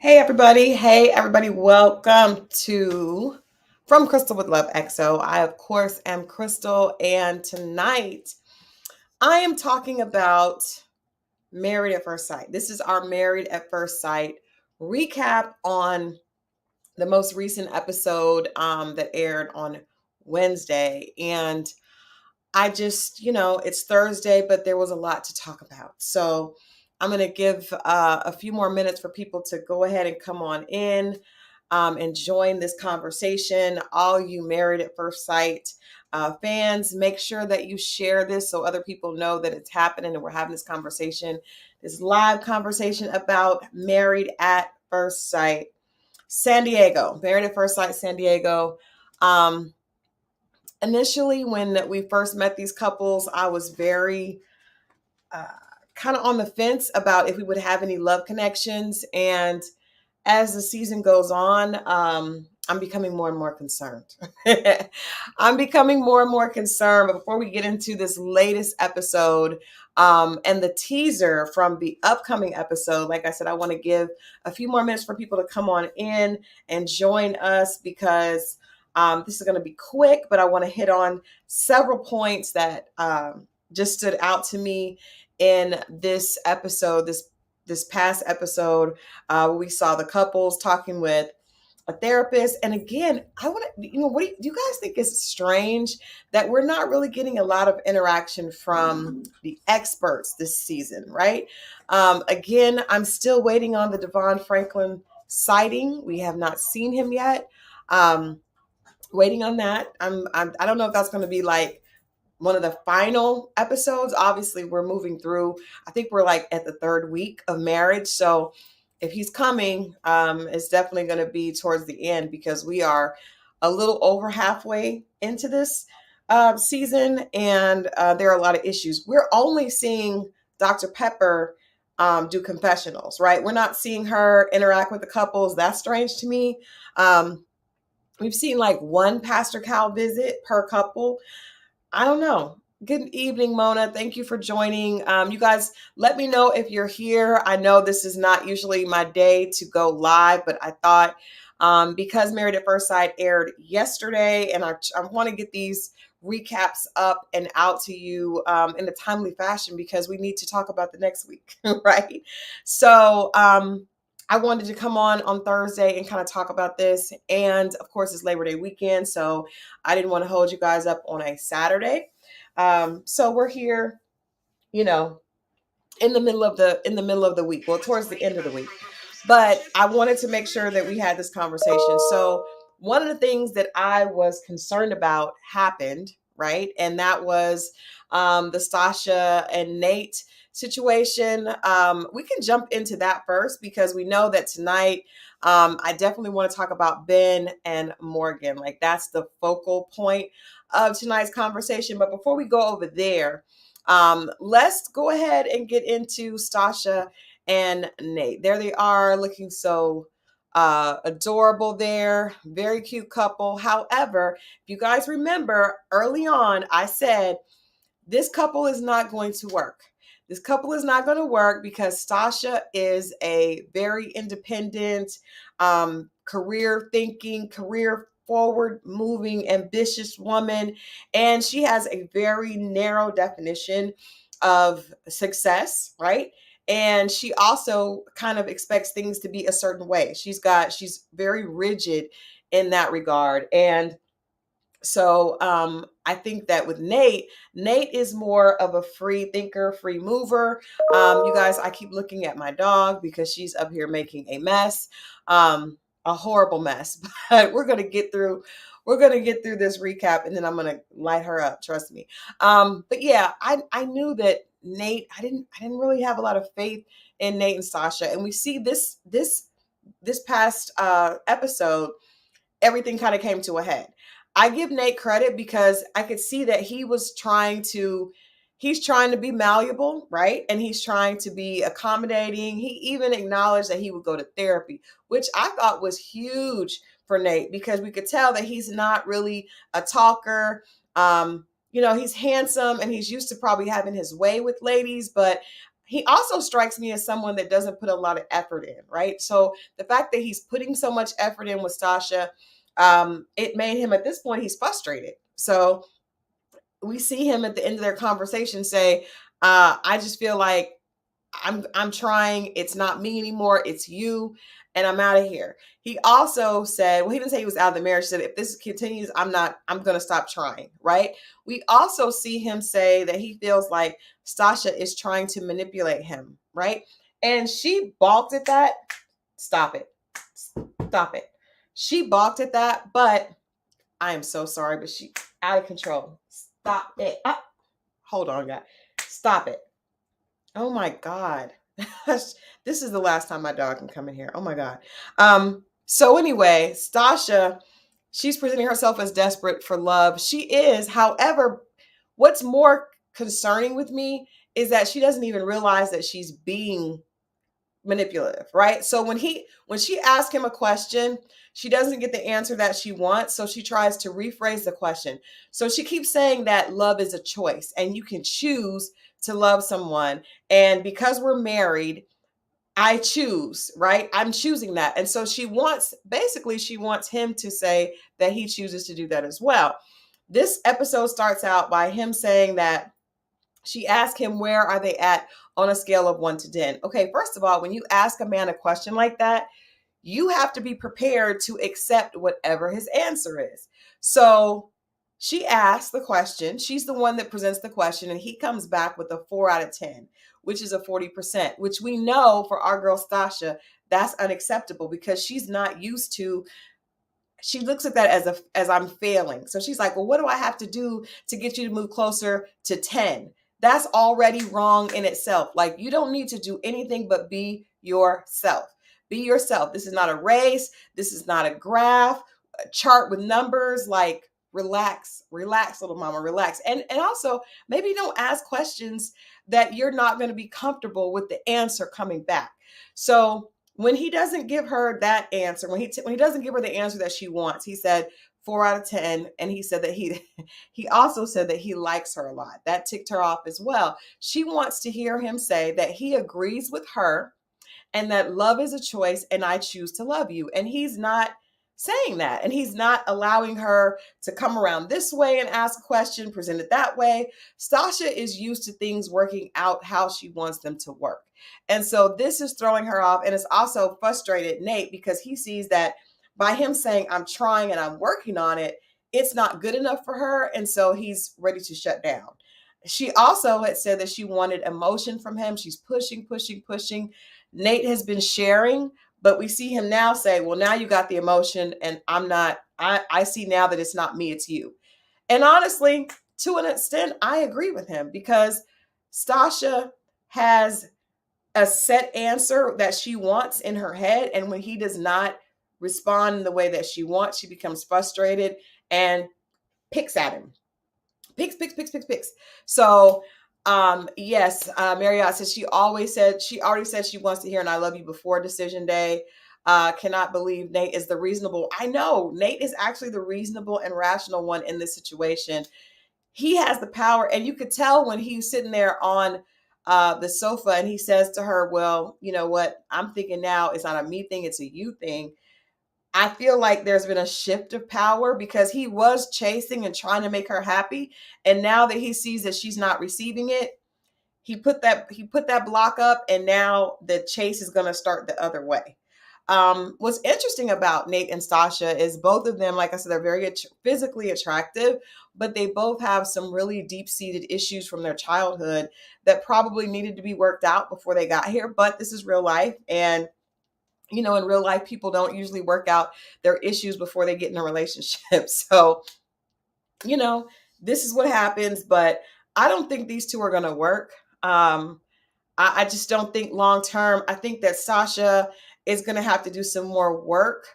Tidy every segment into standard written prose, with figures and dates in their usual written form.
Hey everybody. Hey everybody. Welcome to From Crystal with Love XO. I of course am Crystal, and tonight I am talking about Married at First Sight. This is our Married at First Sight recap on the most recent episode that aired on Wednesday. And I just, it's Thursday, but there was a lot to talk about. So I'm going to give a few more minutes for people to go ahead and come on in and join this conversation. All you Married at First Sight fans, make sure that you share this so other people know that it's happening and we're having this conversation, this live conversation about Married at First Sight San Diego, Married at First Sight San Diego. Initially, when we first met these couples, I was very kind of on the fence about if we would have any love connections. And as the season goes on, I'm becoming more and more concerned. I'm becoming more and more concerned. But before we get into this latest episode and the teaser from the upcoming episode, like I said, I want to give a few more minutes for people to come on in and join us because this is going to be quick, but I want to hit on several points that just stood out to me in this episode, this past episode. We saw the couples talking with a therapist. And again, I want to, what do you guys think is strange that we're not really getting a lot of interaction from the experts this season, right? Again, I'm still waiting on the Devon Franklin sighting. We have not seen him yet. Waiting on that. I don't know if that's going to be like one of the final episodes. Obviously, we're moving through. I think we're like at the third week of marriage. So if he's coming, it's definitely going to be towards the end because we are a little over halfway into this season, and there are a lot of issues. We're only seeing Dr. Pepper do confessionals, right? We're not seeing her interact with the couples. That's strange to me. We've seen like one Pastor Cal visit per couple. I don't know. Good evening, Mona. Thank you for joining. You guys, let me know if you're here. I know this is not usually my day to go live, but I thought because Married at First Sight aired yesterday, and I want to get these recaps up and out to you in a timely fashion because we need to talk about the next week, right? So I wanted to come on Thursday and kind of talk about this. And of course, it's Labor Day weekend, so I didn't want to hold you guys up on a Saturday. So we're here, in the middle of the week. Well, towards the end of the week. But I wanted to make sure that we had this conversation. So one of the things that I was concerned about happened, right? And that was the Stasha and Nate situation. We can jump into that first because we know that tonight I definitely want to talk about Binh and Morgan. Like that's the focal point of tonight's conversation. But before we go over there, let's go ahead and get into Stasha and Nate. There they are, looking so adorable there. Very cute couple. However, if you guys remember early on, I said this couple is not going to work. This couple is not going to work because Stasha is a very independent, career thinking, career forward moving, ambitious woman. And she has a very narrow definition of success, right? And she also kind of expects things to be a certain way. She's very rigid in that regard. And so I think that with Nate is more of a free thinker, free mover. You guys, I keep looking at my dog because she's up here making a mess, a horrible mess. But we're gonna get through this recap, and then I'm gonna light her up. Trust me. But yeah, I knew that Nate. I didn't really have a lot of faith in Nate and Stasha, and we see this past episode, everything kind of came to a head. I give Nate credit because I could see that he's trying to be malleable, right? And he's trying to be accommodating. He even acknowledged that he would go to therapy, which I thought was huge for Nate because we could tell that he's not really a talker. He's handsome and he's used to probably having his way with ladies, but he also strikes me as someone that doesn't put a lot of effort in, right? So the fact that he's putting so much effort in with Stasha, it made him, at this point, he's frustrated. So we see him at the end of their conversation say, I just feel like I'm trying. It's not me anymore. It's you. And I'm out of here. He also said, well, he didn't say he was out of the marriage. He said, if this continues, I'm going to stop trying. Right. We also see him say that he feels like Stasha is trying to manipulate him. Right. And she balked at that. Stop it. Stop it. She balked at that, but I am so sorry, but she out of control. Stop it. Hold on, guys. Stop it. Oh my God. This is the last time my dog can come in here. Oh my God. So anyway, Stasha, she's presenting herself as desperate for love. She is. However, what's more concerning with me is that she doesn't even realize that she's being manipulative, right? So when she asks him a question, she doesn't get the answer that she wants, so she tries to rephrase the question. So she keeps saying that love is a choice and you can choose to love someone, and because we're married, I choose, right? I'm choosing that. And so she wants him to say that he chooses to do that as well. This episode starts out by him saying that she asked him, where are they at on a scale of 1 to 10? Okay, first of all, when you ask a man a question like that, you have to be prepared to accept whatever his answer is. So she asks the question. She's the one that presents the question, and he comes back with a 4 out of 10, which is a 40%, which we know for our girl Stasha, that's unacceptable because she's not used to. She looks at that as I'm failing. So she's like, well, what do I have to do to get you to move closer to 10? That's already wrong in itself. Like, you don't need to do anything but be yourself. Be yourself. This is not a race. This is not a graph, a chart with numbers. Like, relax, little mama, relax. And also, maybe don't ask questions that you're not going to be comfortable with the answer coming back. So when he doesn't give her that answer, when he doesn't give her the answer that she wants, he said 4 out of 10. And he said that he also said that he likes her a lot. That ticked her off as well. She wants to hear him say that he agrees with her and that love is a choice and I choose to love you. And he's not saying that. And he's not allowing her to come around this way and ask a question, present it that way. Stasha is used to things working out how she wants them to work. And so this is throwing her off. And it's also frustrated Nate because he sees that by him saying, I'm trying and I'm working on it, it's not good enough for her. And so he's ready to shut down. She also had said that she wanted emotion from him. She's pushing. Nate has been sharing, but we see him now say, well, now you got the emotion and I see now that it's not me, it's you. And honestly, to an extent, I agree with him because Stasha has a set answer that she wants in her head. And when he does not respond in the way that she wants, she becomes frustrated and picks at him. Picks. So, yes, Marriott says she already said she wants to hear and I love you before decision day. Cannot believe Nate is the reasonable. I know Nate is actually the reasonable and rational one in this situation. He has the power, and you could tell when he's sitting there on the sofa and he says to her, well, you know what? I'm thinking now it's not a me thing, it's a you thing. I feel like there's been a shift of power because he was chasing and trying to make her happy. And now that he sees that she's not receiving it, he put that block up, and now the chase is going to start the other way. What's interesting about Nate and Stasha is both of them, like I said, they're very physically attractive, but they both have some really deep-seated issues from their childhood that probably needed to be worked out before they got here. But this is real life. And in real life, people don't usually work out their issues before they get in a relationship. So, this is what happens, but I don't think these two are going to work. I just don't think long term. I think that Stasha is going to have to do some more work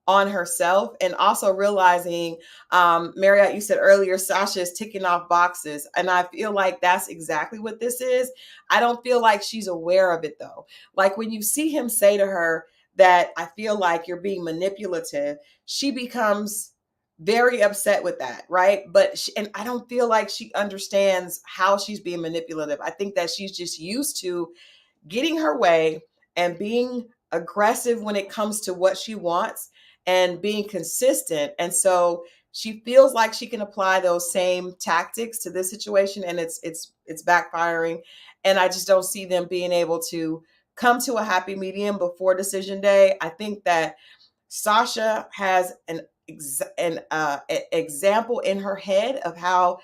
on herself and also realizing, Marriott, you said earlier, Stasha is ticking off boxes. And I feel like that's exactly what this is. I don't feel like she's aware of it, though. Like when you see him say to her that I feel like you're being manipulative, she becomes very upset with that, right? And I don't feel like she understands how she's being manipulative. I think that she's just used to getting her way and being aggressive when it comes to what she wants and being consistent. And so she feels like she can apply those same tactics to this situation, and it's backfiring. And I just don't see them being able to come to a happy medium before decision day. I think that Sasha has example in her head of how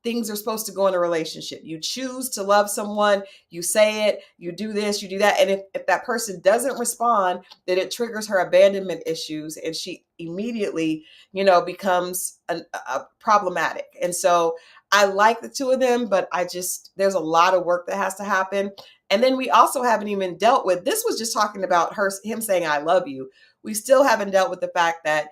things are supposed to go in a relationship. You choose to love someone, you say it, you do this, you do that. And if that person doesn't respond, then it triggers her abandonment issues, and she immediately, becomes problematic. And so I like the two of them, but there's a lot of work that has to happen. And then we also haven't even dealt with, this was just talking about him saying, I love you. We still haven't dealt with the fact that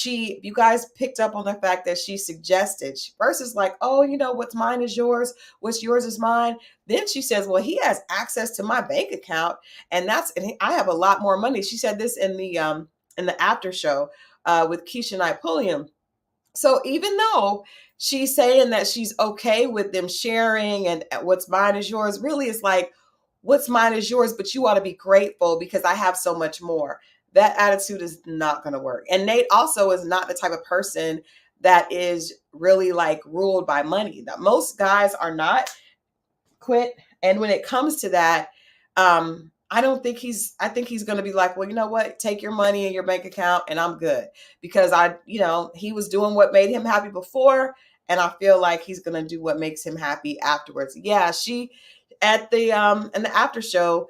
you guys picked up on the fact that she suggested, she first is like, oh, what's mine is yours, what's yours is mine. Then she says, well, he has access to my bank account, and I have a lot more money. She said this in the after show with Keisha Knight Pulliam. So even though she's saying that she's okay with them sharing and what's mine is yours, really it's like, what's mine is yours, but you ought to be grateful because I have so much more. That attitude is not going to work. And Nate also is not the type of person that is really like ruled by money. Now, most guys are not. Quit. And when it comes to that, I think he's going to be like, well, you know what? Take your money in your bank account and I'm good, because he was doing what made him happy before. And I feel like he's going to do what makes him happy afterwards. Yeah. She at the, in the after show,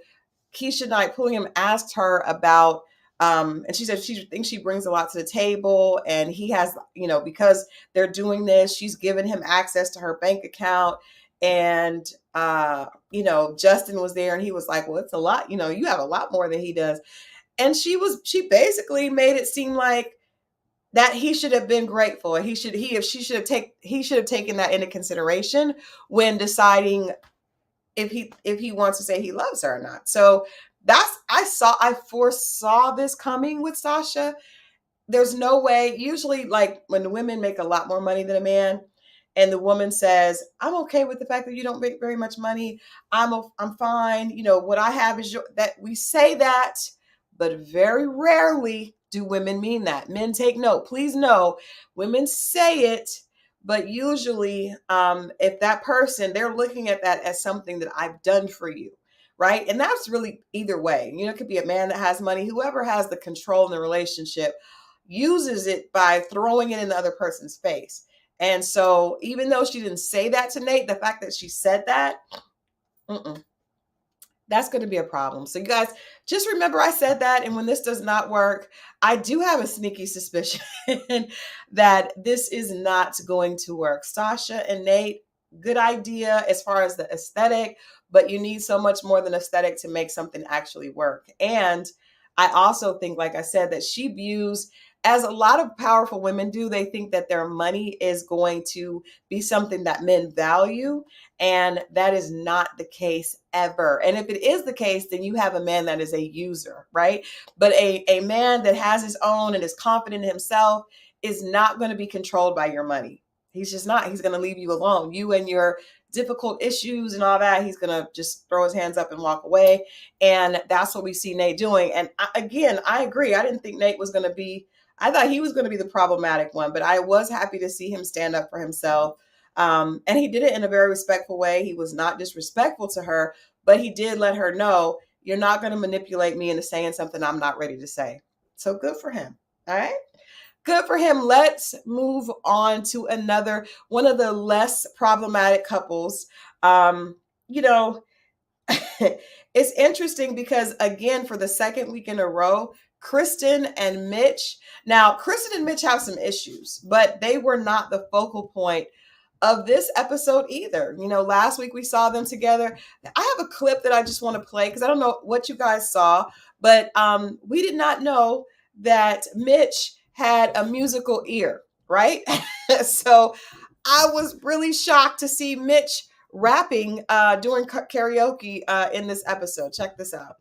Keisha Knight Pulliam asked her about, and she said she thinks she brings a lot to the table, and he has, because they're doing this, she's given him access to her bank account. And, Justin was there and he was like, well, it's a lot, you have a lot more than he does. And she basically made it seem like that he should have been grateful. He should have taken that into consideration when deciding if he wants to say he loves her or not. So I foresaw this coming with Sasha. There's no way, usually like when the women make a lot more money than a man and the woman says, I'm okay with the fact that you don't make very much money. I'm fine. What I have is that we say that, but very rarely do women mean that. Men, take note, please know, women say it, but usually if that person, they're looking at that as something that I've done for you. Right. And that's really either way. It could be a man that has money, whoever has the control in the relationship uses it by throwing it in the other person's face. And so even though she didn't say that to Nate, the fact that she said that, that's going to be a problem. So you guys just remember I said that. And when this does not work, I do have a sneaky suspicion that this is not going to work. Sasha and Nate, good idea as far as the aesthetic, but you need so much more than aesthetic to make something actually work. And I also think, like I said, that she views, as a lot of powerful women do, they think that their money is going to be something that men value. And that is not the case ever. And if it is the case, then you have a man that is a user, right? But a man that has his own and is confident in himself is not going to be controlled by your money. He's just not. He's going to leave you alone. You and your difficult issues and all that, he's going to just throw his hands up and walk away. And that's what we see Nate doing. And I agree. I didn't think Nate was going to be, I thought he was going to be the problematic one, but I was happy to see him stand up for himself. And he did it in a very respectful way. He was not disrespectful to her, but he did let her know, you're not going to manipulate me into saying something I'm not ready to say. So good for him. All right. Good for him. Let's move on to another one of the less problematic couples. It's interesting because, again, for the second week in a row, Krysten and Mitch. Now, Krysten and Mitch have some issues, but they were not the focal point of this episode either. Last week we saw them together. I have a clip that I just want to play because I don't know what you guys saw, but we did not know that Mitch had a musical ear, right? So I was really shocked to see Mitch rapping doing karaoke in this episode. Check this out.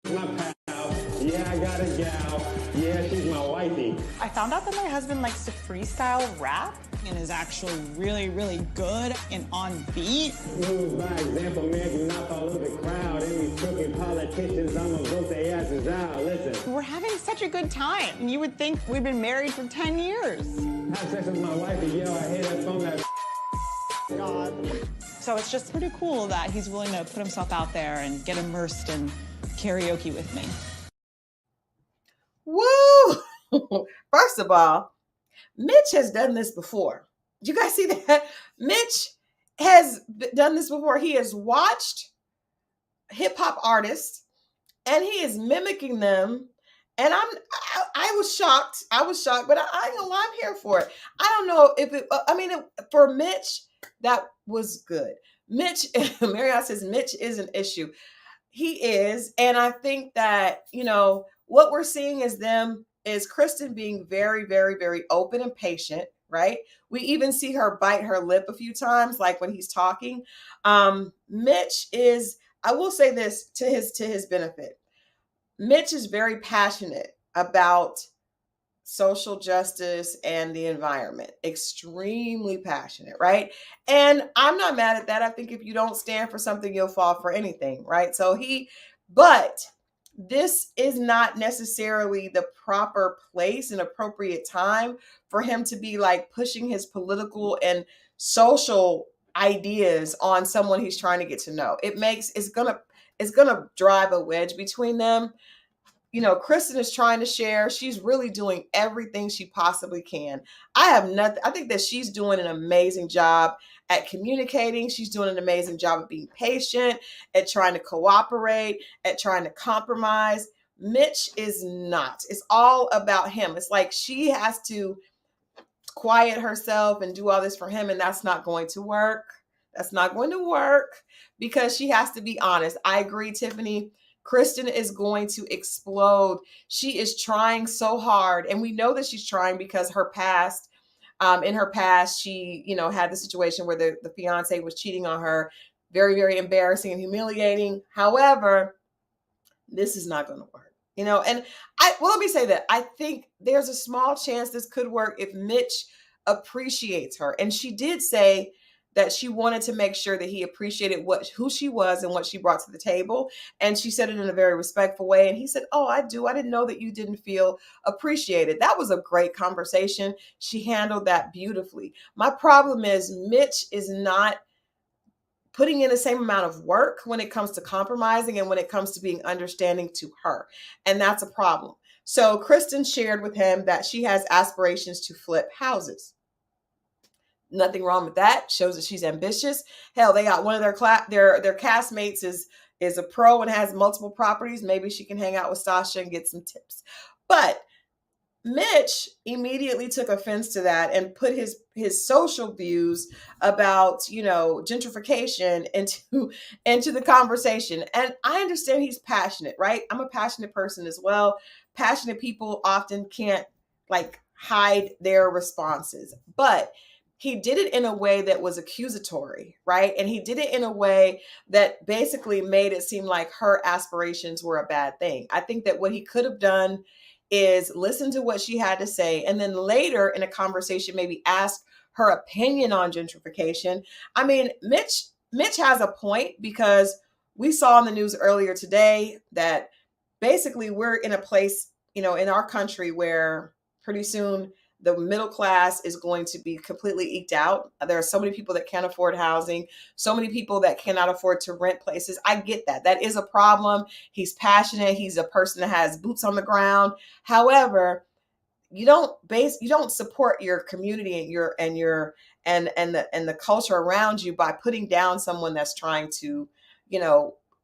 My pal. Yeah, I got a gal. Yeah, she's my wifey. I found out that my husband likes to freestyle rap. and is actually really, really good and on beat. Move by example, man. You knock all over the crowd. And these crooked politicians, I'm gonna vote their asses out. Listen. We're having such a good time. And you would think we've been married for 10 years. Have sex with my wife and yell, I hate her from that God. So it's just pretty cool that he's willing to put himself out there and get immersed in karaoke with me. Woo! First of all, Mitch has done this before. Did you guys see that? Mitch has done this before. He has watched hip hop artists and he is mimicking them. And I was shocked. I was shocked, but I ain't gonna lie, I'm here for it. I don't know if it, for Mitch, that was good. Mitch, Marriott says Mitch is an issue. He is. And I think that, what we're seeing is Krysten being very, very, very open and patient, right? We even see her bite her lip a few times, like when he's talking. Mitch is, I will say this to his benefit. Mitch is very passionate about social justice and the environment. Extremely passionate, right? And I'm not mad at that. I think if you don't stand for something, you'll fall for anything, right? But this is not necessarily the proper place and appropriate time for him to be like pushing his political and social ideas on someone he's trying to get to know. It's gonna drive a wedge between them. Krysten is trying to share. She's really doing everything she possibly can. I think that she's doing an amazing job at communicating. She's doing an amazing job of being patient, at trying to cooperate, at trying to compromise. Mitch is not. It's all about him. It's like she has to quiet herself and do all this for him, and that's not going to work. That's not going to work because she has to be honest. I agree, Tiffany. Krysten is going to explode. She is trying so hard. And we know that she's trying because in her past, she, had the situation where the fiance was cheating on her. Very, very embarrassing and humiliating. However, this is not going to work, and let me say that I think there's a small chance this could work if Mitch appreciates her. And she did say that she wanted to make sure that he appreciated who she was and what she brought to the table. And she said it in a very respectful way. And he said, "Oh, I do. I didn't know that you didn't feel appreciated." That was a great conversation. She handled that beautifully. My problem is Mitch is not putting in the same amount of work when it comes to compromising and when it comes to being understanding to her. And that's a problem. So Krysten shared with him that she has aspirations to flip houses. Nothing wrong with that. Shows that she's ambitious. Hell, they got one of their castmates is a pro and has multiple properties. Maybe she can hang out with Sasha and get some tips. But Mitch immediately took offense to that and put his social views about, gentrification into the conversation. And I understand he's passionate, right? I'm a passionate person as well. Passionate people often can't hide their responses, but he did it in a way that was accusatory, right? And he did it in a way that basically made it seem like her aspirations were a bad thing. I think that what he could have done is listen to what she had to say, and then later in a conversation, maybe ask her opinion on gentrification. I mean, Mitch has a point because we saw in the news earlier today that basically we're in a place, in our country where pretty soon the middle class is going to be completely eked out. There are so many people that can't afford housing, so many people that cannot afford to rent places. I get that. That is a problem. He's passionate. He's a person that has boots on the ground. However, you don't support your community and the culture around you by putting down someone that's trying to,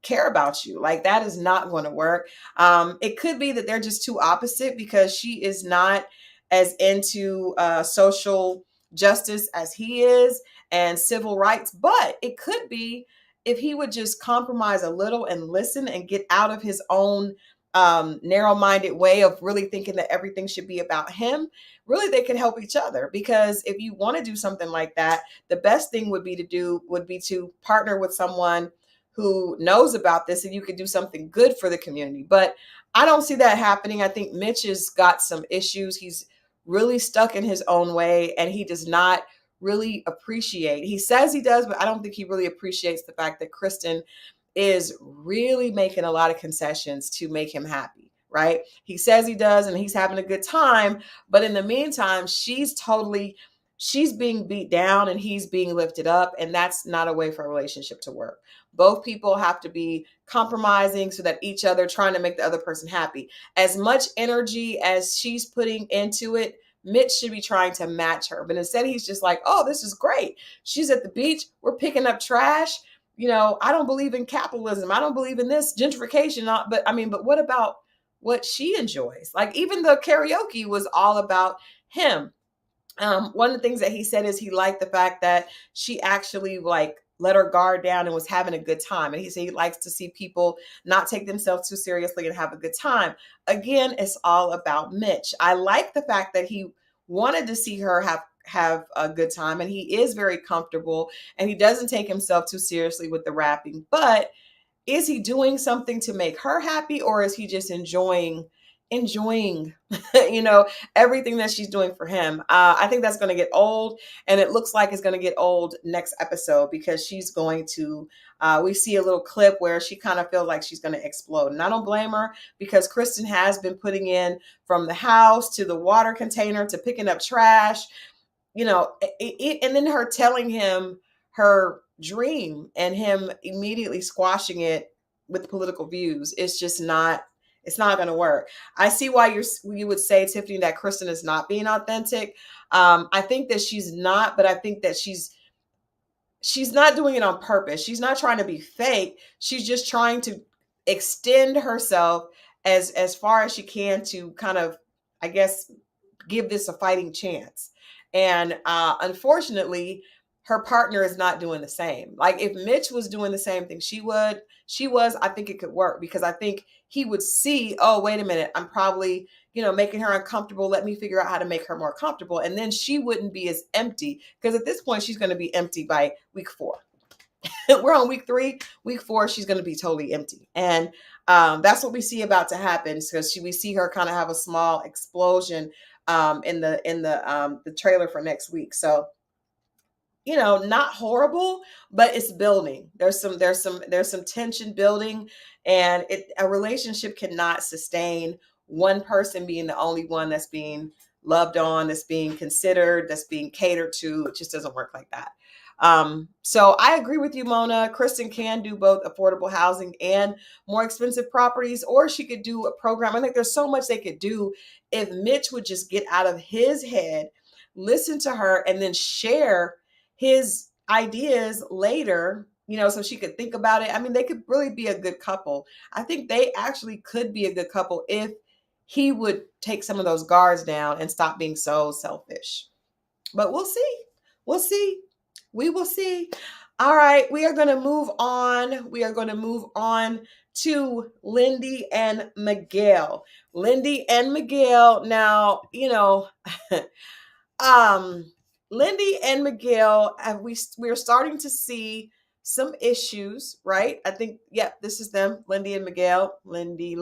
care about you. Like, that is not going to work. It could be that they're just too opposite because she is not as into social justice as he is and civil rights. But it could be if he would just compromise a little and listen and get out of his own narrow-minded way of really thinking that everything should be about him. Really, they can help each other, because if you want to do something like that, the best thing would be to partner with someone who knows about this, and you could do something good for the community. But I don't see that happening. I think Mitch has got some issues. He's really stuck in his own way, and he does not really appreciate. He says he does, but I don't think he really appreciates the fact that Krysten is really making a lot of concessions to make him happy, right? He says he does and he's having a good time, but in the meantime, she's being beat down and he's being lifted up, and that's not a way for a relationship to work. Both people have to be compromising so that each other trying to make the other person happy. As much energy as she's putting into it, Mitch should be trying to match her. But instead, he's just like, oh, this is great. She's at the beach. We're picking up trash. I don't believe in capitalism. I don't believe in this gentrification. But what about what she enjoys? Like, even the karaoke was all about him. One of the things that he said is he liked the fact that she actually let her guard down and was having a good time. And he said he likes to see people not take themselves too seriously and have a good time. Again, it's all about Mitch. I like the fact that he wanted to see her have a good time, and he is very comfortable and he doesn't take himself too seriously with the rapping. But is he doing something to make her happy, or is he just enjoying everything that she's doing for him? I think that's going to get old, and it looks like it's going to get old next episode, because she's going to we see a little clip where she kind of feels like she's going to explode, and I don't blame her, because Krysten has been putting in from the house to the water container to picking up trash, and then her telling him her dream and him immediately squashing it with political views. It's not going to work. I see why you would say, Tiffany, that Krysten is not being authentic. I think that she's not, but I think that she's not doing it on purpose. She's not trying to be fake. She's just trying to extend herself as far as she can to kind of, I guess, give this a fighting chance. And unfortunately, her partner is not doing the same. Like, if Mitch was doing the same thing she was, I think it could work, because I think he would see, oh, wait a minute, I'm probably, making her uncomfortable. Let me figure out how to make her more comfortable. And then she wouldn't be as empty, because at this point, she's going to be empty by week 4. We're on week 3. Week 4, she's going to be totally empty. And that's what we see about to happen, because we see her kind of have a small explosion in the trailer for next week. So, not horrible, but it's building. There's some tension building, and a relationship cannot sustain one person being the only one that's being loved on, that's being considered, that's being catered to. It just doesn't work like that. So I agree with you, Mona. Krysten can do both affordable housing and more expensive properties, or she could do a program. I think there's so much they could do if Mitch would just get out of his head, listen to her, and then share his ideas later, so she could think about it. I mean, they could really be a good couple. I think they actually could be a good couple if he would take some of those guards down and stop being so selfish. But we'll see. We'll see. We will see. All right, we are going to move on. We are going to move on to Lindy and Miguel. Lindy and Miguel. Now, Lindy and Miguel, we're starting to see some issues, right? I think, this is them, Lindy and Miguel. Lindy,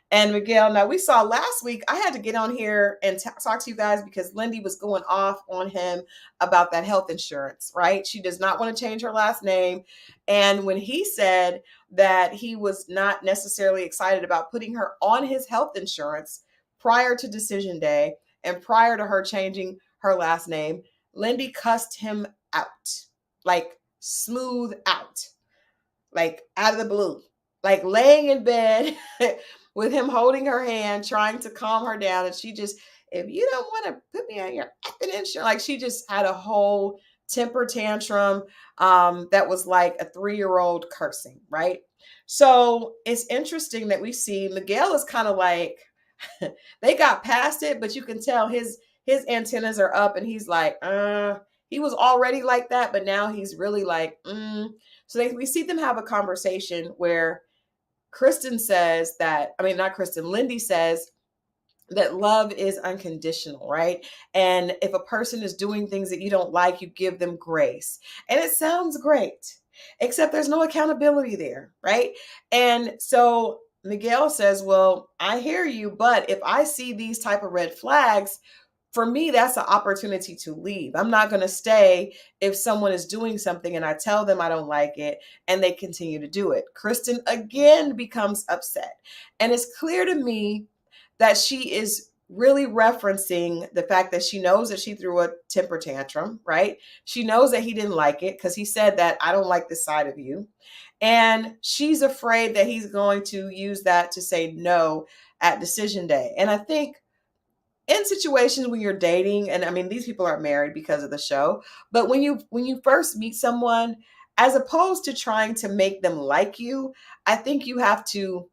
and Miguel. Now, we saw last week, I had to get on here and talk to you guys because Lindy was going off on him about that health insurance, right? She does not want to change her last name. And when he said that he was not necessarily excited about putting her on his health insurance prior to decision day and prior to her changing her last name, Lindy cussed him out, like smooth out, like out of the blue, like laying in bed with him holding her hand, trying to calm her down. And she just, if you don't want to put me on your effing insurance, like she just had a whole temper tantrum that was like a 3-year-old cursing, right? So it's interesting that we see Miguel is kind of like, they got past it, but you can tell his antennas are up and he's like, he was already like that, but now he's really like, So we see them have a conversation where Krysten says that, not Krysten, Lindy says that love is unconditional, right? And if a person is doing things that you don't like, you give them grace. And it sounds great, except there's no accountability there, right? And so Miguel says, well, I hear you, but if I see these type of red flags for me, that's an opportunity to leave. I'm not going to stay if someone is doing something and I tell them I don't like it and they continue to do it. Krysten again becomes upset. And it's clear to me that she is really referencing the fact that she knows that she threw a temper tantrum, right? She knows that he didn't like it because he said that I don't like this side of you. And she's afraid that he's going to use that to say no at decision day. And I think in situations when you're dating, and I mean, these people aren't married because of the show, but when you first meet someone, as opposed to trying to make them like you, I think you have to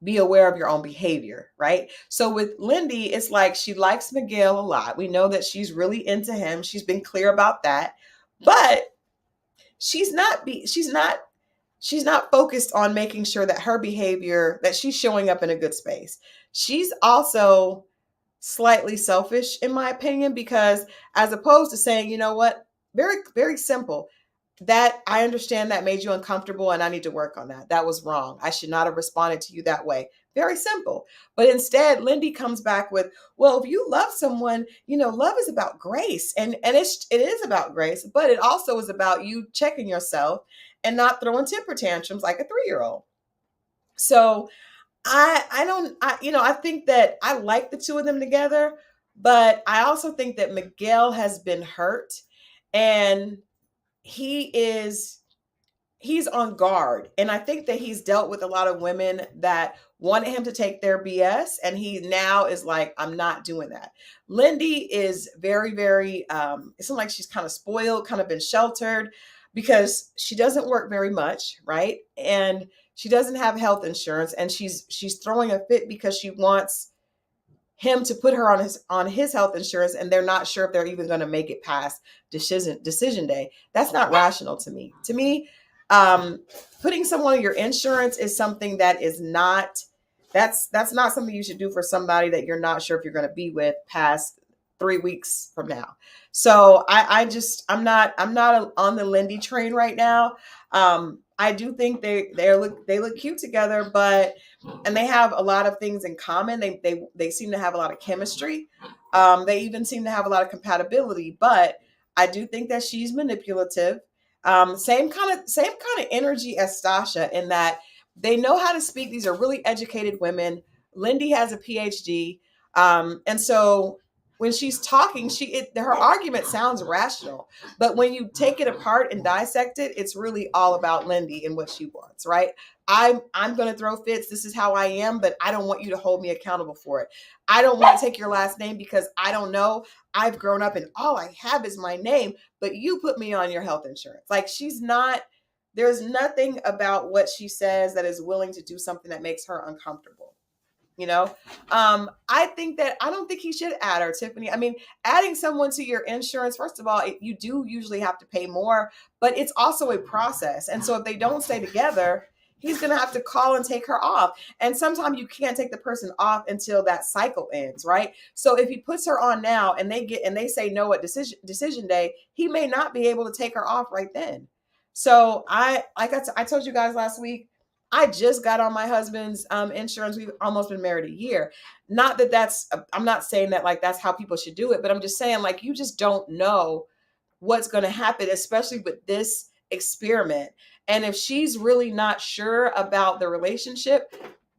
be aware of your own behavior, right? So with Lindy, it's like she likes Miguel a lot. We know that she's really into him. She's been clear about that, but she's not focused on making sure that her behavior, that she's showing up in a good space. She's also slightly selfish, in my opinion, because as opposed to saying, you know what, very, very simple, that I understand that made you uncomfortable and I need to work on that. That was wrong. I should not have responded to you that way. Very simple. But instead, Lindy comes back with, well, if you love someone, love is about grace. And it is about grace, but it also is about you checking yourself and not throwing temper tantrums like a 3-year-old. So I think that I like the two of them together, but I also think that Miguel has been hurt and he's on guard. And I think that he's dealt with a lot of women that wanted him to take their BS. And he now is like, I'm not doing that. Lindy is very, very, it seems like she's kind of spoiled, kind of been sheltered because she doesn't work very much. Right. And she doesn't have health insurance and she's throwing a fit because she wants him to put her on his health insurance and they're not sure if they're even going to make it past decision day. That's not rational to me. To me, putting someone on your insurance is something that is not, that's not something you should do for somebody that you're not sure if you're going to be with past 3 weeks from now. So I'm not on the Lindy train right now. I do think they look cute together, and they have a lot of things in common. They seem to have a lot of chemistry. They even seem to have a lot of compatibility, but I do think that she's manipulative. Same kind of energy as Stasha in that they know how to speak. These are really educated women. Lindy has a PhD. And so when she's talking, her argument sounds rational, but when you take it apart and dissect it, it's really all about Lindy and what she wants, right? I'm going to throw fits. This is how I am, but I don't want you to hold me accountable for it. I don't want to take your last name because I don't know. I've grown up and all I have is my name, but you put me on your health insurance. Like there's nothing about what she says that is willing to do something that makes her uncomfortable. I don't think he should add her, Tiffany. I mean, adding someone to your insurance, first of all, you do usually have to pay more, but it's also a process. And so if they don't stay together, he's going to have to call and take her off. And sometimes you can't take the person off until that cycle ends, right? So if he puts her on now and they say no at decision day, he may not be able to take her off right then. So I told you guys last week, I just got on my husband's insurance. We've almost been married a year. Not that I'm not saying that like that's how people should do it, but I'm just saying like you just don't know what's going to happen, especially with this experiment. And if she's really not sure about the relationship,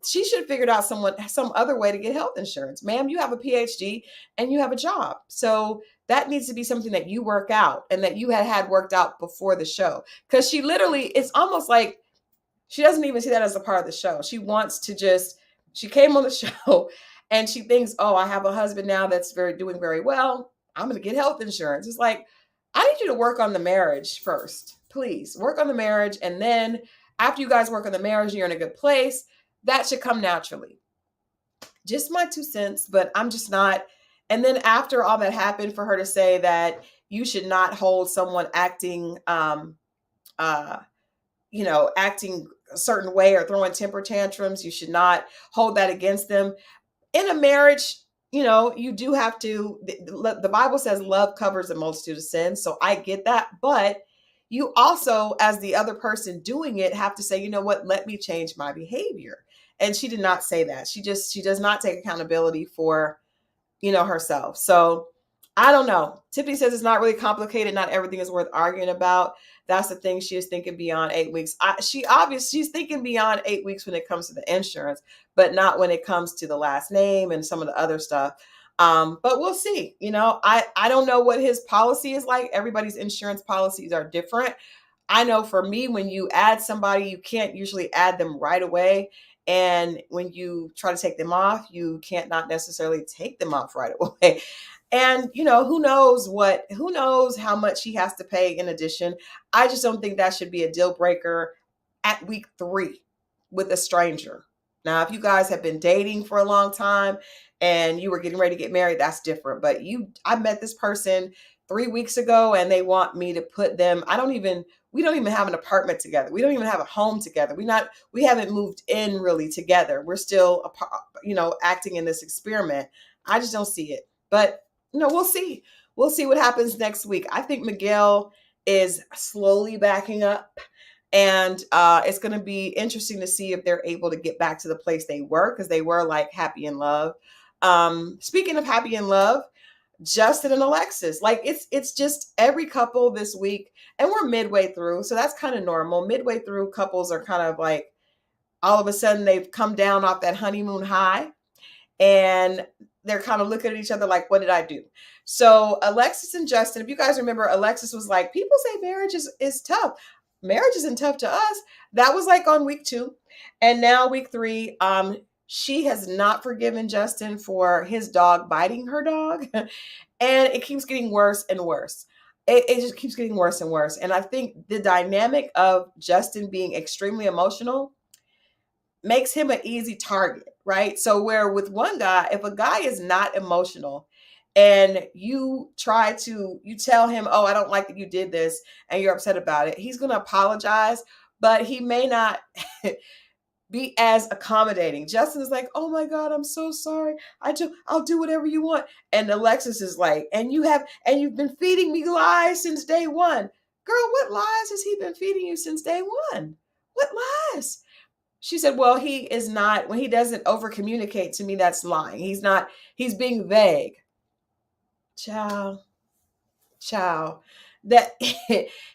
she should have figured out some other way to get health insurance. Ma'am, you have a PhD and you have a job. So that needs to be something that you work out and that you had worked out before the show. Because it's almost like she doesn't even see that as a part of the show. She wants to she came on the show and she thinks, oh, I have a husband now that's doing very well. I'm going to get health insurance. It's like, I need you to work on the marriage first. Please work on the marriage. And then after you guys work on the marriage, you're in a good place. That should come naturally. Just my 2 cents, but I'm just not. And then after all that happened, for her to say that you should not hold someone acting acting a certain way or throwing temper tantrums, you should not hold that against them. In a marriage, you do have to, the Bible says love covers a multitude of sins. So I get that, but you also, as the other person doing it, have to say, you know what, let me change my behavior. And she did not say that. She does not take accountability for, herself. So I don't know. Tiffany says it's not really complicated. Not everything is worth arguing about. That's the thing. She is thinking beyond 8 weeks. She's thinking beyond 8 weeks when it comes to the insurance, but not when it comes to the last name and some of the other stuff. But we'll see. I don't know what his policy is like. Everybody's insurance policies are different. I know for me, when you add somebody, you can't usually add them right away. And when you try to take them off, you can't not necessarily take them off right away. And who knows how much he has to pay in addition. I just don't think that should be a deal breaker at week 3 with a stranger. Now, if you guys have been dating for a long time and you were getting ready to get married, that's different. But I met this person 3 weeks ago and they want me to put them, we don't even have an apartment together. We don't even have a home together. We haven't moved in really together. We're still, acting in this experiment. I just don't see it. But we'll see. We'll see what happens next week. I think Miguel is slowly backing up, and it's going to be interesting to see if they're able to get back to the place they were, because they were like happy in love. Speaking of happy in love, Justin and Alexis, like it's just every couple this week, and we're midway through, so that's kind of normal. Midway through, couples are kind of like all of a sudden they've come down off that honeymoon high, and they're kind of looking at each other like, what did I do? So Alexis and Justin, if you guys remember, Alexis was like, people say marriage is tough. Marriage isn't tough to us. That was like on week 2. And now week 3, she has not forgiven Justin for his dog biting her dog. And it keeps getting worse and worse. It just keeps getting worse and worse. And I think the dynamic of Justin being extremely emotional makes him an easy target, right? So where with one guy, if a guy is not emotional and you tell him, oh, I don't like that you did this, and you're upset about it, he's going to apologize, but he may not be as accommodating. Justin is like, oh my God, I'm so sorry. I'll do whatever you want. And Alexis is like, and you've been feeding me lies since day one. Girl, what lies has he been feeding you since day one? What lies? She said, well, he is not, when he doesn't over communicate to me, that's lying. He's being vague. Ciao. That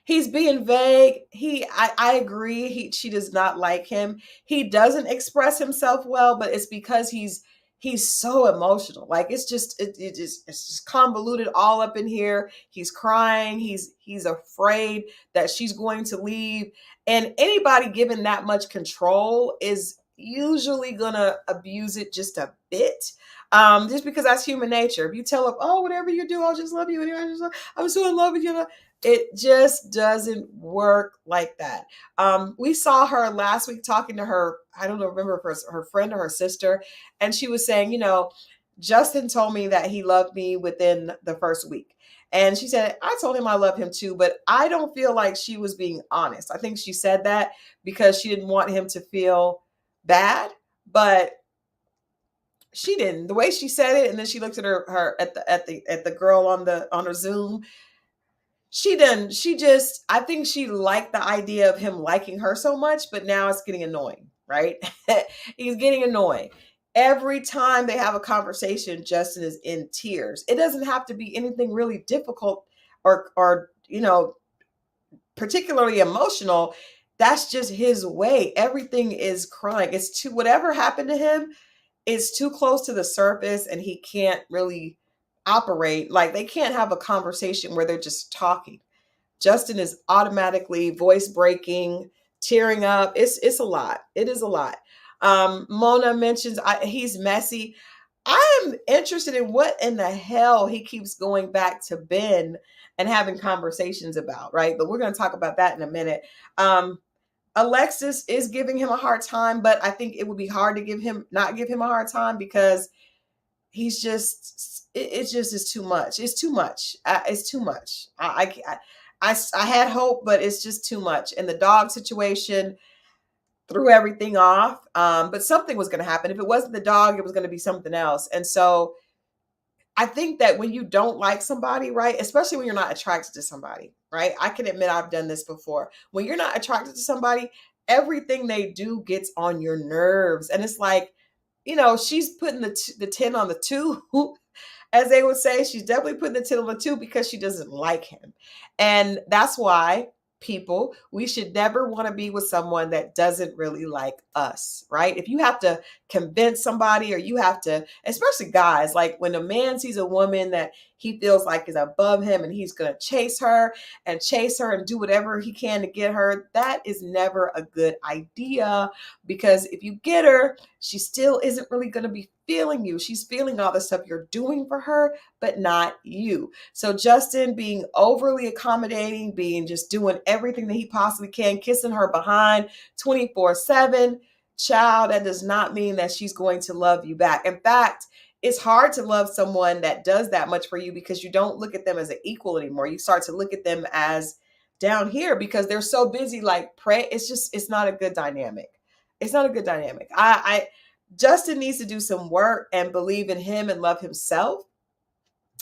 he's being vague. I agree. She does not like him. He doesn't express himself well, but it's because he's so emotional. Like it's just convoluted all up in here. He's crying. He's afraid that she's going to leave. And anybody given that much control is usually gonna abuse it just a bit. Just because that's human nature. If you tell them, oh, whatever you do, I'll just love you. I'm so in love with you. It just doesn't work like that. We saw her last week talking to her, I don't know, remember her friend or her sister. And she was saying, Justin told me that he loved me within the first week. And she said, I told him I love him too, but I don't feel like she was being honest. I think she said that because she didn't want him to feel bad, but she didn't. The way she said it, and then she looked at her at the girl on her Zoom. She didn't. I think she liked the idea of him liking her so much, but now it's getting annoying, right? He's getting annoying. Every time they have a conversation, Justin is in tears. It doesn't have to be anything really difficult or particularly emotional. That's just his way. Everything is crying. Whatever happened to him is too close to the surface, and he can't really operate. Like they can't have a conversation where they're just talking. Justin is automatically voice breaking, tearing up. It's a lot. It is a lot. Mona mentions he's messy. I am interested in what in the hell he keeps going back to Binh and having conversations about, right? But we're going to talk about that in a minute. Alexis is giving him a hard time, but I think it would be hard to not give him a hard time because he's just, it just is too much. It's too much. It's too much. I had hope, but it's just too much. And the dog situation threw everything off. But something was going to happen. If it wasn't the dog, it was going to be something else. And so I think that when you don't like somebody, right, especially when you're not attracted to somebody, right? I can admit I've done this before. When you're not attracted to somebody, everything they do gets on your nerves. And it's like, she's putting the 10 on the 2 as they would say. She's definitely putting the 10 on the 2 because she doesn't like him. And that's why, people, we should never want to be with someone that doesn't really like us, right? If you have to convince somebody, or you have to, especially guys, like when a man sees a woman that he feels like is above him and he's going to chase her and do whatever he can to get her, that is never a good idea, because if you get her, she still isn't really going to be feeling you. She's feeling all the stuff you're doing for her, but not you. So Justin being overly accommodating, being just doing everything that he possibly can, kissing her behind 24/7, child, that does not mean that she's going to love you back. In fact, it's hard to love someone that does that much for you, because you don't look at them as an equal anymore. You start to look at them as down here, because they're so busy like pray. It's not a good dynamic. It's not a good dynamic. Justin needs to do some work and believe in him and love himself.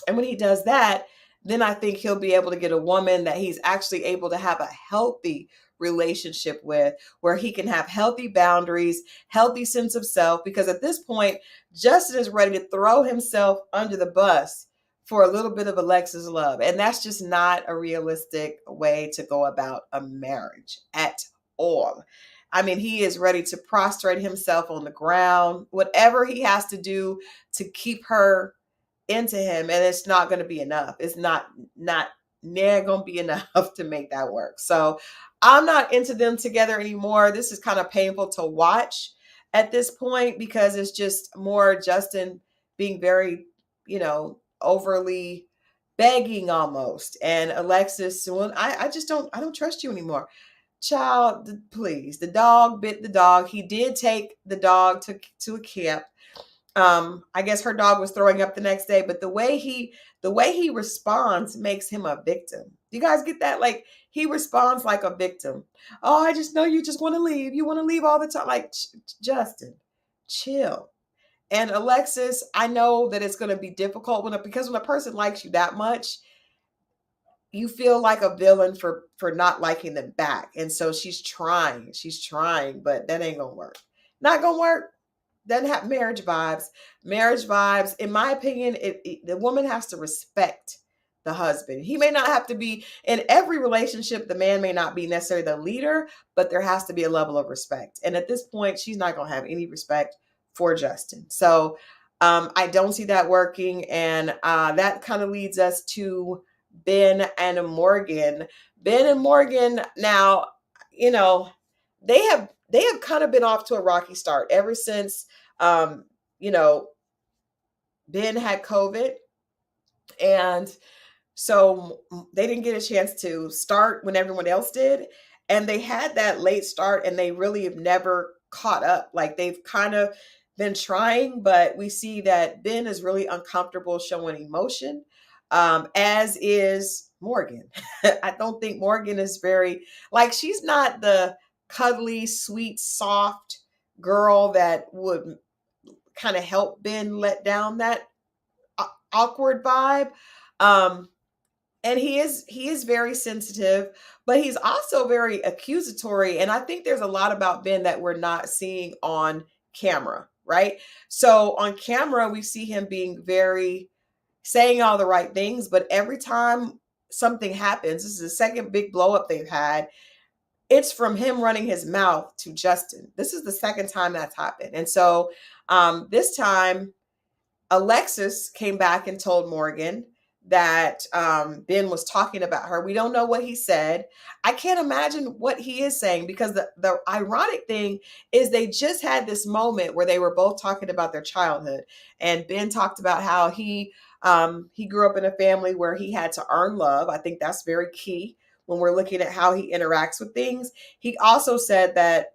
And when he does that, then I think he'll be able to get a woman that he's actually able to have a healthy relationship with, where he can have healthy boundaries, healthy sense of self. Because at this point, Justin is ready to throw himself under the bus for a little bit of Alexis love. And that's just not a realistic way to go about a marriage at all. I mean, he is ready to prostrate himself on the ground, whatever he has to do to keep her into him, and it's not going to be enough. It's not near going to be enough to make that work. So I'm not into them together anymore. This is kind of painful to watch at this point, because it's just more Justin being very, overly begging almost, and Alexis, well, I don't trust you anymore. Child, please. The dog bit the dog. He did take the dog to a camp. I guess her dog was throwing up the next day, but the way he responds makes him a victim. You guys get that? Like, he responds like a victim. Oh, I just know you just want to leave. You want to leave all the time. Like, Justin, chill. And Alexis, I know that it's going to be difficult because when a person likes you that much, you feel like a villain for not liking them back. And so she's trying, but that ain't gonna work. Not gonna work. Doesn't have marriage vibes. Marriage vibes, in my opinion, the woman has to respect the husband. He may not have to be in every relationship. The man may not be necessarily the leader, but there has to be a level of respect. And at this point, she's not gonna have any respect for Justin. So I don't see that working. And that kind of leads us to Binh and Morgan. Binh and Morgan, now, they have kind of been off to a rocky start ever since Binh had COVID. And so they didn't get a chance to start when everyone else did. And they had that late start, and they really have never caught up. Like, they've kind of been trying, but we see that Binh is really uncomfortable showing emotion. As is Morgan. I don't think Morgan is very, like, she's not the cuddly, sweet, soft girl that would kind of help Binh let down that awkward vibe. And he is very sensitive, but he's also very accusatory. And I think there's a lot about Binh that we're not seeing on camera, right? So on camera, we see him being very, saying all the right things, but every time something happens, this is the second big blow up they've had, it's from him running his mouth to Justin. This is the second time that's happened. And so this time, Alexis came back and told Morgan that Binh was talking about her. We don't know what he said. I can't imagine what he is saying, because the ironic thing is they just had this moment where they were both talking about their childhood. And Binh talked about how he grew up in a family where he had to earn love. I think that's very key when we're looking at how he interacts with things. He also said that,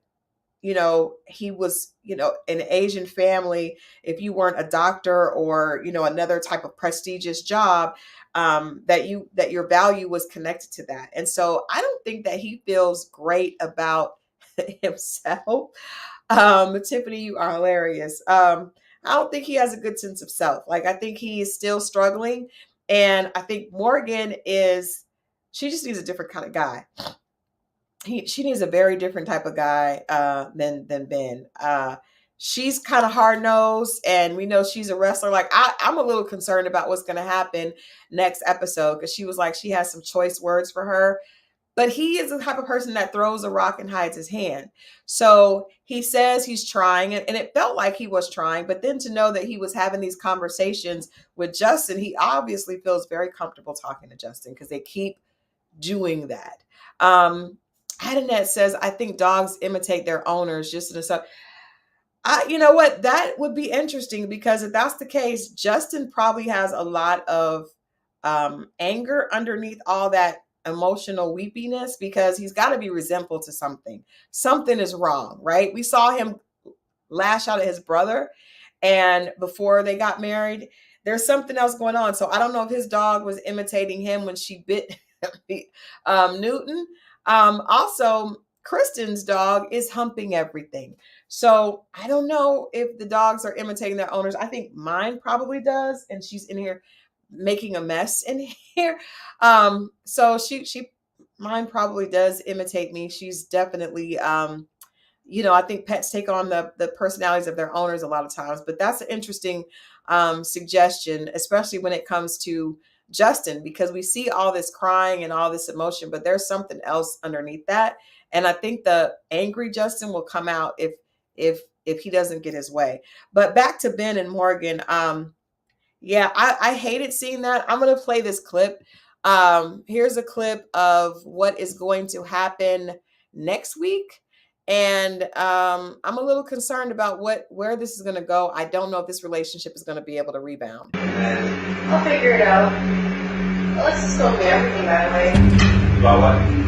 he was, an Asian family. If you weren't a doctor or, another type of prestigious job, that your value was connected to that. And so I don't think that he feels great about himself. Tiffany, you are hilarious. I don't think he has a good sense of self. Like, I think he is still struggling. And I think Morgan she just needs a different kind of guy. She needs a very different type of guy than Binh. she's kind of hard nosed, and we know she's a wrestler. Like I'm a little concerned about what's going to happen next episode, because she was like she has some choice words for her. But he is the type of person that throws a rock and hides his hand. So he says he's trying it, and it felt like he was trying. But then to know that he was having these conversations with Justin, he obviously feels very comfortable talking to Justin, because they keep doing that. Adanette says, I think dogs imitate their owners. Just in a sub. You know what? That would be interesting, because if that's the case, Justin probably has a lot of anger underneath all that emotional weepiness, because he's got to be resentful to something. Something is wrong, right? We saw him lash out at his brother, and before they got married, there's something else going on. So I don't know if his dog was imitating him when she bit Newton. Also, Krysten's dog is humping everything. So I don't know if the dogs are imitating their owners. I think mine probably does, and she's in here making a mess in here. So she mine probably does imitate me. She's definitely I think pets take on the personalities of their owners a lot of times. But that's an interesting suggestion, especially when it comes to Justin, because we see all this crying and all this emotion, but there's something else underneath that. And I think the angry Justin will come out if he doesn't get his way. But back to Binh and Morgan. Yeah, I hated seeing that. I'm going to play this clip. Here's a clip of what is going to happen next week. And I'm a little concerned about where this is going to go. I don't know if this relationship is going to be able to rebound. I'll figure it out. Alexis told me everything, by the way. About what?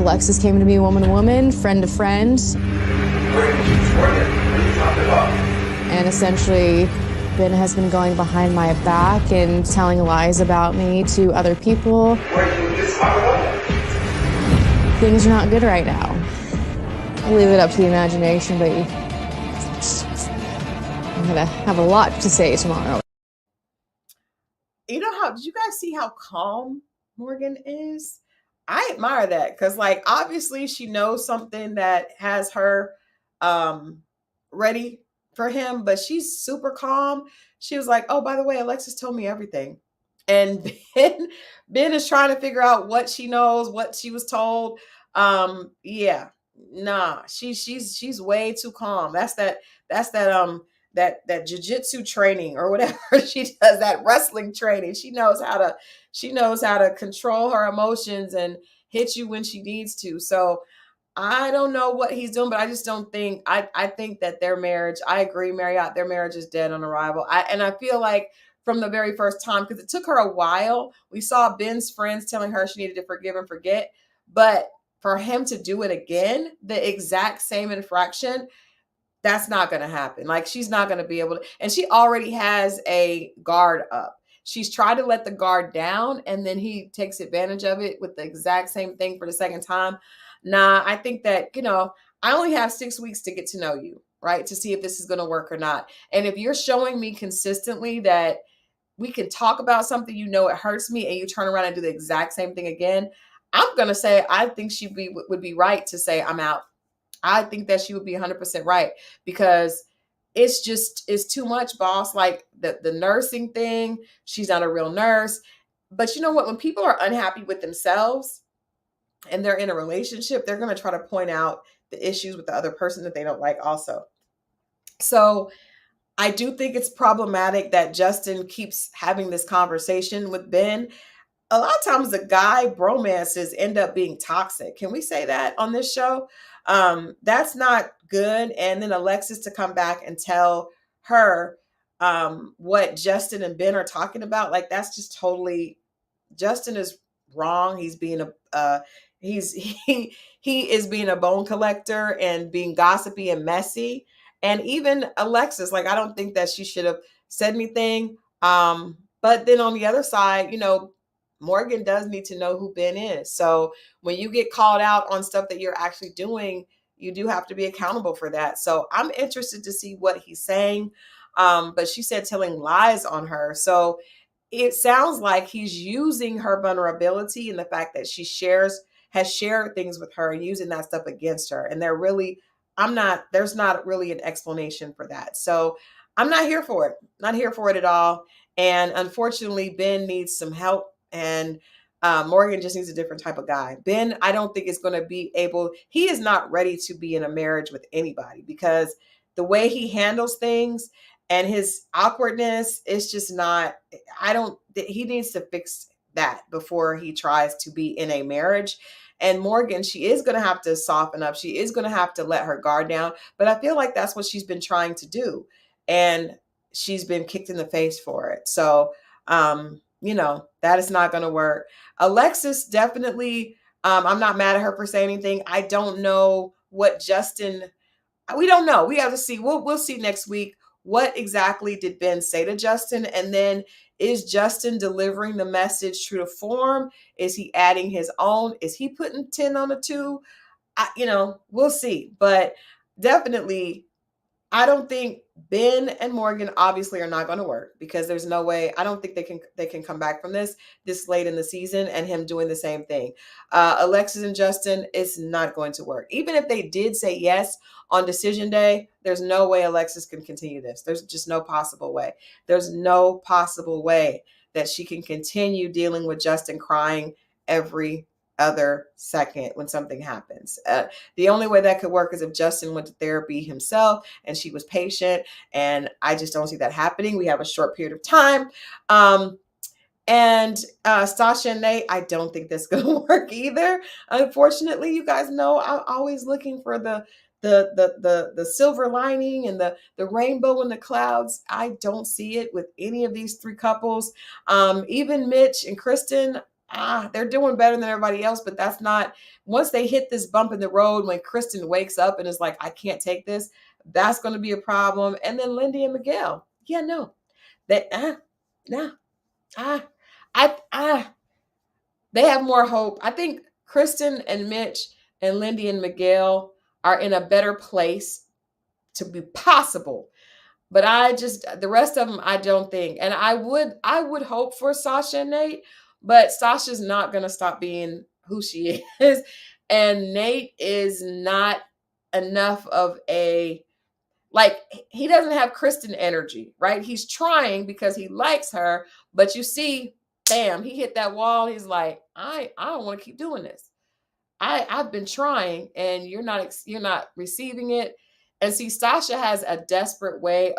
Alexis came to me woman to woman, friend to friend. What are you talking about? And essentially, Binh has been going behind my back and telling lies about me to other people. Where you just talk about that? Things are not good right now. I'll leave it up to the imagination, but I'm gonna have a lot to say tomorrow. You know did you guys see how calm Morgan is? I admire that, because like obviously she knows something that has her ready for him, but she's super calm. She was like, oh, by the way, Alexis told me everything. And Binh is trying to figure out what she knows, what she was told. Yeah, nah, she's way too calm. That's that jiu-jitsu training or whatever she does, that wrestling training. She knows how to control her emotions and hit you when she needs to. So I don't know what he's doing, but I just don't think, I think that their marriage, I agree, Marriott, their marriage is dead on arrival. I feel like from the very first time, because it took her a while. We saw Binh's friends telling her she needed to forgive and forget, but for him to do it again, the exact same infraction, that's not going to happen. Like, she's not going to be able to, and she already has a guard up. She's tried to let the guard down, and then he takes advantage of it with the exact same thing for the second time. Nah, I think that, I only have 6 weeks to get to know you, right? To see if this is going to work or not. And if you're showing me consistently that we can talk about something, it hurts me, and you turn around and do the exact same thing again, I'm going to say, I think she would be right to say, I'm out. I think that she would be 100% right, because it's too much, boss. Like the nursing thing, she's not a real nurse. But you know what? When people are unhappy with themselves and they're in a relationship, they're going to try to point out the issues with the other person that they don't like also. So I do think it's problematic that Justin keeps having this conversation with Binh. A lot of times the guy bromances end up being toxic. Can we say that on this show? That's not good. And then Alexis to come back and tell her what Justin and Binh are talking about. Like, that's just totally, Justin is wrong. He's being he is being a bone collector and being gossipy and messy. And even Alexis, like, I don't think that she should have said anything. But then on the other side, Morgan does need to know who Binh is. So when you get called out on stuff that you're actually doing, you do have to be accountable for that. So I'm interested to see what he's saying. But she said telling lies on her. So it sounds like he's using her vulnerability and the fact that she has shared things with her and using that stuff against her. And they're really there's not really an explanation for that. So I'm not here for it. Not here for it at all. And unfortunately, Binh needs some help, and Morgan just needs a different type of guy. Binh, I don't think is going to be able, he is not ready to be in a marriage with anybody, because the way he handles things and his awkwardness is just not, he needs to fix that before he tries to be in a marriage. And Morgan, she is going to have to soften up. She is going to have to let her guard down. But I feel like that's what she's been trying to do. And she's been kicked in the face for it. So, that is not going to work. Alexis, definitely, I'm not mad at her for saying anything. I don't know what Justin, we don't know. We have to see. We'll see next week. What exactly did Binh say to Justin? And then, is Justin delivering the message true to form? Is he adding his own? Is he putting 10 on the 2? We'll see. But definitely, I don't think Binh and Morgan obviously are not going to work, because there's no way. I don't think they can come back from this late in the season and him doing the same thing. Alexis and Justin, it's not going to work. Even if they did say yes on decision day, there's no way Alexis can continue this. There's just no possible way. There's no possible way that she can continue dealing with Justin crying every other second when something happens. The only way that could work is if Justin went to therapy himself and she was patient, and I just don't see that happening. We have a short period of time. And Sasha and Nate, I don't think that's going to work either. Unfortunately, you guys know I'm always looking for the silver lining and the rainbow in the clouds. I don't see it with any of these 3 couples. Even Mitch and Krysten, they're doing better than everybody else, but that's not, once they hit this bump in the road, when Krysten wakes up and is like, I can't take this, that's going to be a problem. And then Lindy and Miguel. Yeah, no. They have more hope. I think Krysten and Mitch and Lindy and Miguel are in a better place to be possible. But the rest of them, I don't think. And I would hope for Sasha and Nate, but Sasha's not going to stop being who she is. And Nate is not enough of he doesn't have Krysten energy, right? He's trying because he likes her, but you see, bam, he hit that wall. He's like, I don't want to keep doing this. I've been trying, and you're not receiving it. And see, Sasha has a desperate way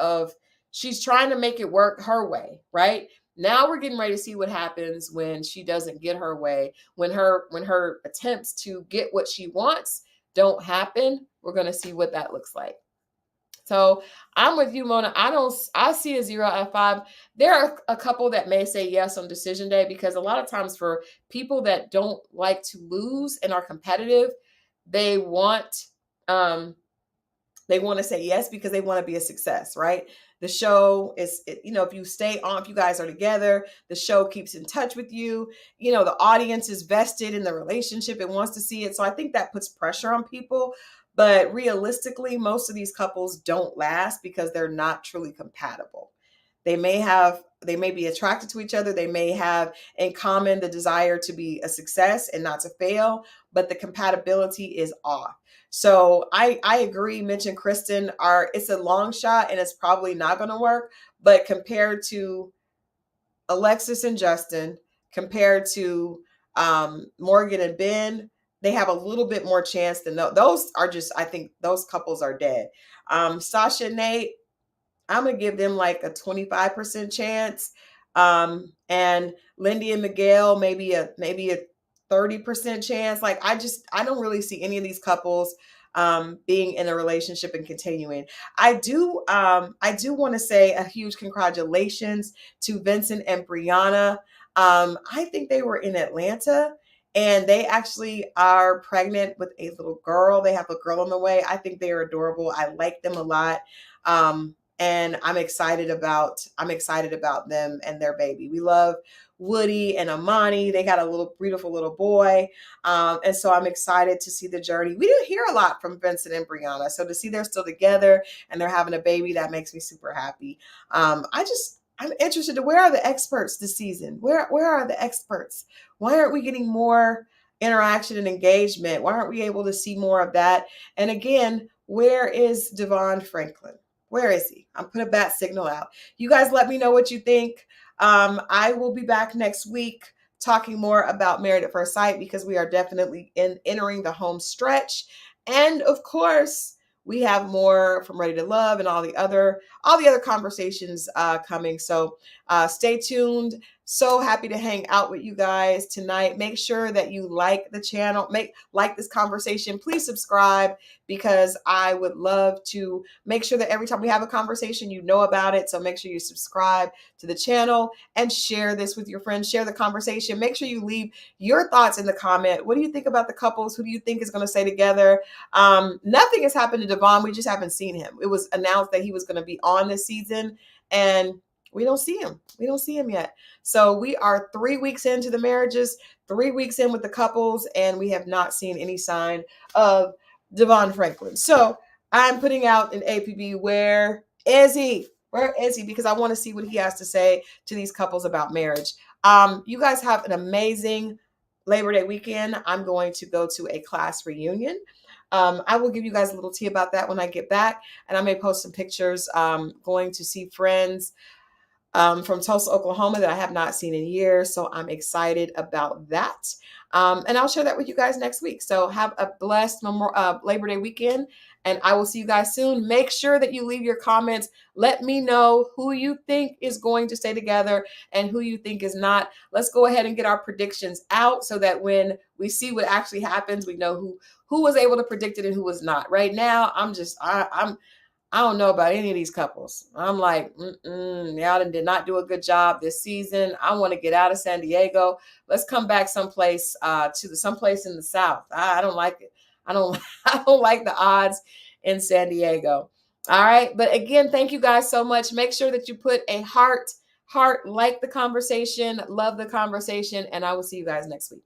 she's trying to make it work her way, right? Now we're getting ready to see what happens when she doesn't get her way, when her attempts to get what she wants don't happen. We're going to see what that looks like. So I'm with you, Mona. I see a 0 out of 5. There are a couple that may say yes on decision day, because a lot of times for people that don't like to lose and are competitive, they want to say yes because they want to be a success, right? The show is, if you stay on, if you guys are together, the show keeps in touch with you. The audience is vested in the relationship and wants to see it. So I think that puts pressure on people. But realistically, most of these couples don't last because they're not truly compatible. They may be attracted to each other. They may have in common the desire to be a success and not to fail, but the compatibility is off. So I agree. Mitch and Krysten it's a long shot and it's probably not going to work. But compared to Alexis and Justin, compared to Morgan and Binh, they have a little bit more chance than those are just, I think those couples are dead. Sasha and Nate, I'm going to give them like a 25% chance. And Lindy and Miguel, maybe a 30% chance. I don't really see any of these couples being in a relationship and continuing. I do want to say a huge congratulations to Vincent and Brianna. I think they were in Atlanta, and they actually are pregnant with a little girl. They have a girl on the way. I think they are adorable. I like them a lot. And I'm excited about them and their baby. We love Woody and Amani. They got a beautiful little boy. And so I'm excited to see the journey. We didn't hear a lot from Vincent and Brianna. So to see they're still together and they're having a baby, that makes me super happy. I'm interested to, where are the experts this season? Where are the experts? Why aren't we getting more interaction and engagement? Why aren't we able to see more of that? And again, where is Devon Franklin? Where is he? I'm putting a bat signal out. You guys let me know what you think. I will be back next week talking more about Married at First Sight, because we are definitely entering the home stretch. And of course, we have more from Ready to Love and all the other conversations coming. So stay tuned. So happy to hang out with you guys tonight. Make sure that you like the channel, like this conversation. Please subscribe, because I would love to make sure that every time we have a conversation, you know about it. So make sure you subscribe to the channel and share this with your friends. Share the conversation. Make sure you leave your thoughts in the comment. What do you think about the couples? Who do you think is going to stay together? Nothing has happened to Devon. We just haven't seen him. It was announced that he was going to be on this season, and we don't see him. We don't see him yet. So we are 3 weeks into the marriages, 3 weeks in with the couples, and we have not seen any sign of Devon Franklin. So I'm putting out an APB. Where is he? Where is he? Because I want to see what he has to say to these couples about marriage. You guys have an amazing Labor Day weekend. I'm going to go to a class reunion. I will give you guys a little tea about that when I get back, and I may post some pictures. Going to see friends from Tulsa, Oklahoma, that I have not seen in years. So I'm excited about that. And I'll share that with you guys next week. So have a blessed Labor Day weekend, and I will see you guys soon. Make sure that you leave your comments. Let me know who you think is going to stay together and who you think is not. Let's go ahead and get our predictions out, so that when we see what actually happens, we know who was able to predict it and who was not. Right now, I don't know about any of these couples. I'm like, y'all did not do a good job this season. I want to get out of San Diego. Let's come back someplace someplace in the South. I don't like it. I don't like the odds in San Diego. All right. But again, thank you guys so much. Make sure that you put a heart, like the conversation, love the conversation, and I will see you guys next week.